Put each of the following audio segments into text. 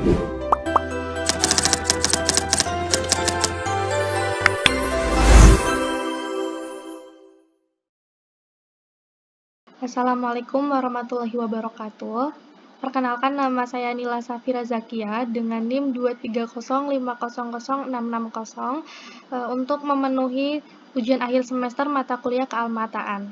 Assalamualaikum warahmatullahi wabarakatuh. Perkenalkan, nama saya Nila Safira Zakia dengan NIM 230500660 untuk memenuhi ujian akhir semester mata kuliah kealmataan.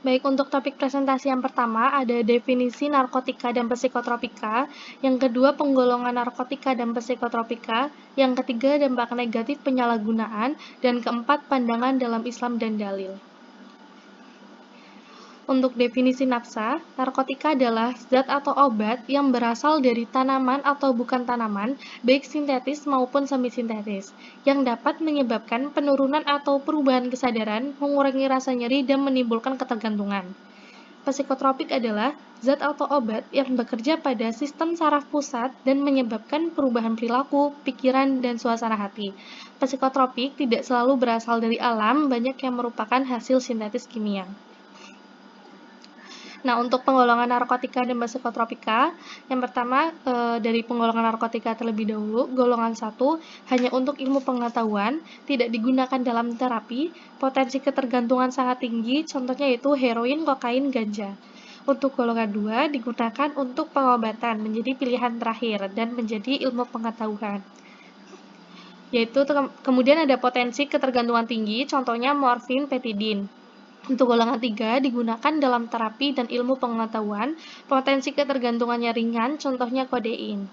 Baik, untuk topik presentasi yang pertama ada definisi narkotika dan psikotropika, yang kedua penggolongan narkotika dan psikotropika, yang ketiga dampak negatif penyalahgunaan, dan keempat pandangan dalam Islam dan dalil. Untuk definisi nafsa, narkotika adalah zat atau obat yang berasal dari tanaman atau bukan tanaman, baik sintetis maupun semi-sintetis, yang dapat menyebabkan penurunan atau perubahan kesadaran, mengurangi rasa nyeri, dan menimbulkan ketergantungan. Psikotropik adalah zat atau obat yang bekerja pada sistem saraf pusat dan menyebabkan perubahan perilaku, pikiran, dan suasana hati. Psikotropik tidak selalu berasal dari alam, banyak yang merupakan hasil sintetis kimia. Nah, untuk penggolongan narkotika dan psikotropika, yang pertama dari penggolongan narkotika terlebih dahulu, golongan 1 hanya untuk ilmu pengetahuan, tidak digunakan dalam terapi, potensi ketergantungan sangat tinggi, contohnya yaitu heroin, kokain, ganja. Untuk golongan 2 digunakan untuk pengobatan, menjadi pilihan terakhir, dan menjadi ilmu pengetahuan. Yaitu kemudian ada potensi ketergantungan tinggi, contohnya morfin, petidin. Untuk golongan 3 digunakan dalam terapi dan ilmu pengetahuan, potensi ketergantungannya ringan, contohnya kodein.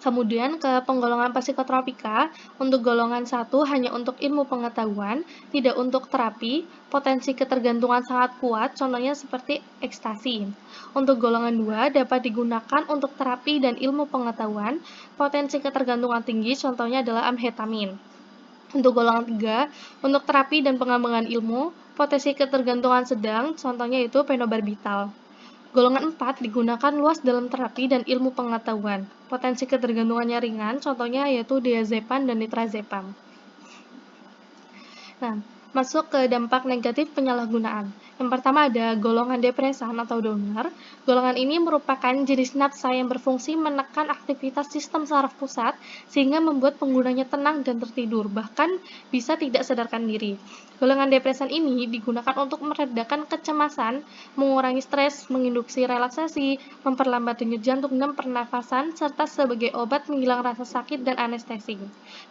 Kemudian ke penggolongan psikotropika, untuk golongan 1 hanya untuk ilmu pengetahuan, tidak untuk terapi, potensi ketergantungan sangat kuat, contohnya seperti ekstasi. Untuk golongan 2 dapat digunakan untuk terapi dan ilmu pengetahuan, potensi ketergantungan tinggi, contohnya adalah amfetamin. Untuk golongan 3, untuk terapi dan pengembangan ilmu, potensi ketergantungan sedang, contohnya itu fenobarbital. Golongan 4 digunakan luas dalam terapi dan ilmu pengetahuan. Potensi ketergantungannya ringan, contohnya yaitu diazepam dan nitrazepam. Nah, masuk ke dampak negatif penyalahgunaan. Yang pertama ada golongan depresan atau downer. Golongan ini merupakan jenis nafsa yang berfungsi menekan aktivitas sistem saraf pusat sehingga membuat penggunanya tenang dan tertidur, bahkan bisa tidak sadarkan diri. Golongan depresan ini digunakan untuk meredakan kecemasan, mengurangi stres, menginduksi relaksasi, memperlambat denyut jantung dan pernafasan, serta sebagai obat menghilang rasa sakit dan anestesi.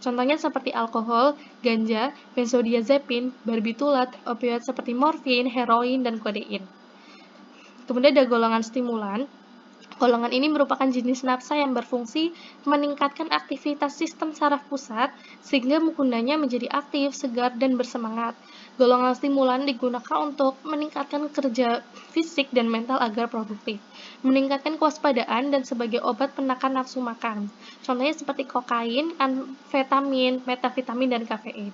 Contohnya seperti alkohol, ganja, benzodiazepin, barbiturat, opioid seperti morfin, heroin, dan kodein. Kemudian ada golongan stimulan. Golongan ini merupakan jenis nafsa yang berfungsi meningkatkan aktivitas sistem saraf pusat sehingga penggunanya menjadi aktif, segar, dan bersemangat. Golongan stimulan digunakan untuk meningkatkan kerja fisik dan mental agar produktif, meningkatkan kewaspadaan, dan sebagai obat penekan nafsu makan. Contohnya seperti kokain, amfetamin, metavitamin, dan kafein.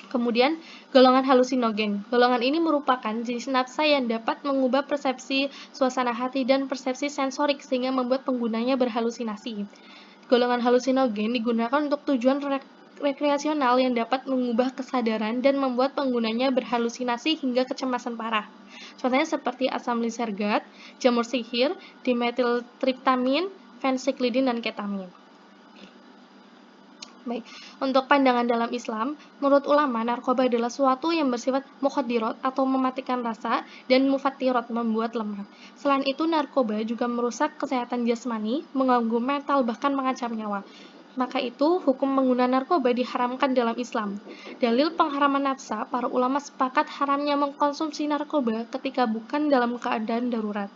Kemudian, golongan halusinogen. Golongan ini merupakan jenis nafsa yang dapat mengubah persepsi suasana hati dan persepsi sensorik sehingga membuat penggunanya berhalusinasi. Golongan halusinogen digunakan untuk tujuan rekreasional yang dapat mengubah kesadaran dan membuat penggunanya berhalusinasi hingga kecemasan parah. Contohnya seperti asam lisergat, jamur sihir, dimetiltriptamin, fensiklidin, dan ketamin. Baik, untuk pandangan dalam Islam, menurut ulama, narkoba adalah suatu yang bersifat mukhaddirat atau mematikan rasa dan mufattirat membuat lemah. Selain itu, narkoba juga merusak kesehatan jasmani, mengganggu mental, bahkan mengancam nyawa. Maka itu, hukum pengguna narkoba diharamkan dalam Islam. Dalil pengharaman nafsa, para ulama sepakat haramnya mengkonsumsi narkoba ketika bukan dalam keadaan darurat.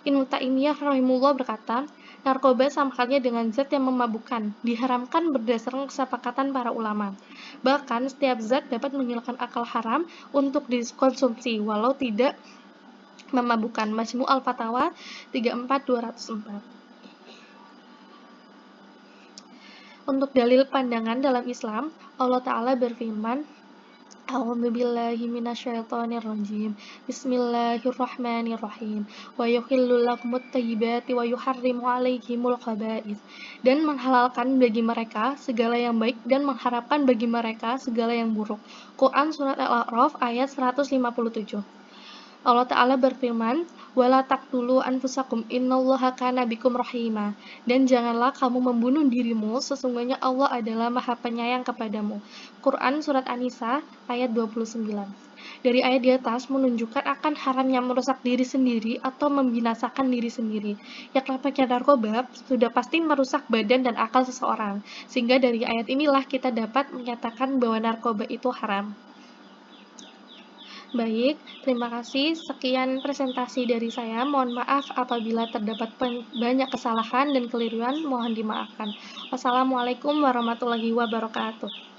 Ibnu Taimiyah rahimahullah berkata, narkoba sama halnya dengan zat yang memabukkan, diharamkan berdasarkan kesepakatan para ulama. Bahkan, setiap zat dapat menghilangkan akal haram untuk dikonsumsi, walau tidak memabukkan. Majmu' al-Fatawa 34204. Untuk dalil pandangan dalam Islam, Allah Ta'ala berfirman, A'udzubillahi minasyaitonirrajim. Bismillahirrahmanirrahim. Wa yuhillu lakumut thayyibati wa yuharrimu 'alaihimul khaba'ith. Dan menghalalkan bagi mereka segala yang baik dan mengharapkan bagi mereka segala yang buruk. Quran surat Al-A'raf ayat 157. Allah Ta'ala berfirman, "Wala taqtulu anfusakum innallaha kana bikum rahima." Dan janganlah kamu membunuh dirimu, sesungguhnya Allah adalah Maha Penyayang kepadamu. Quran Surat An-Nisa ayat 29. Dari ayat di atas menunjukkan akan haramnya merusak diri sendiri atau membinasakan diri sendiri. Yang pakai narkoba sudah pasti merusak badan dan akal seseorang. Sehingga dari ayat inilah kita dapat menyatakan bahwa narkoba itu haram. Baik, terima kasih. Sekian presentasi dari saya. Mohon maaf apabila terdapat banyak kesalahan dan keliruan, mohon dimaafkan. Wassalamualaikum warahmatullahi wabarakatuh.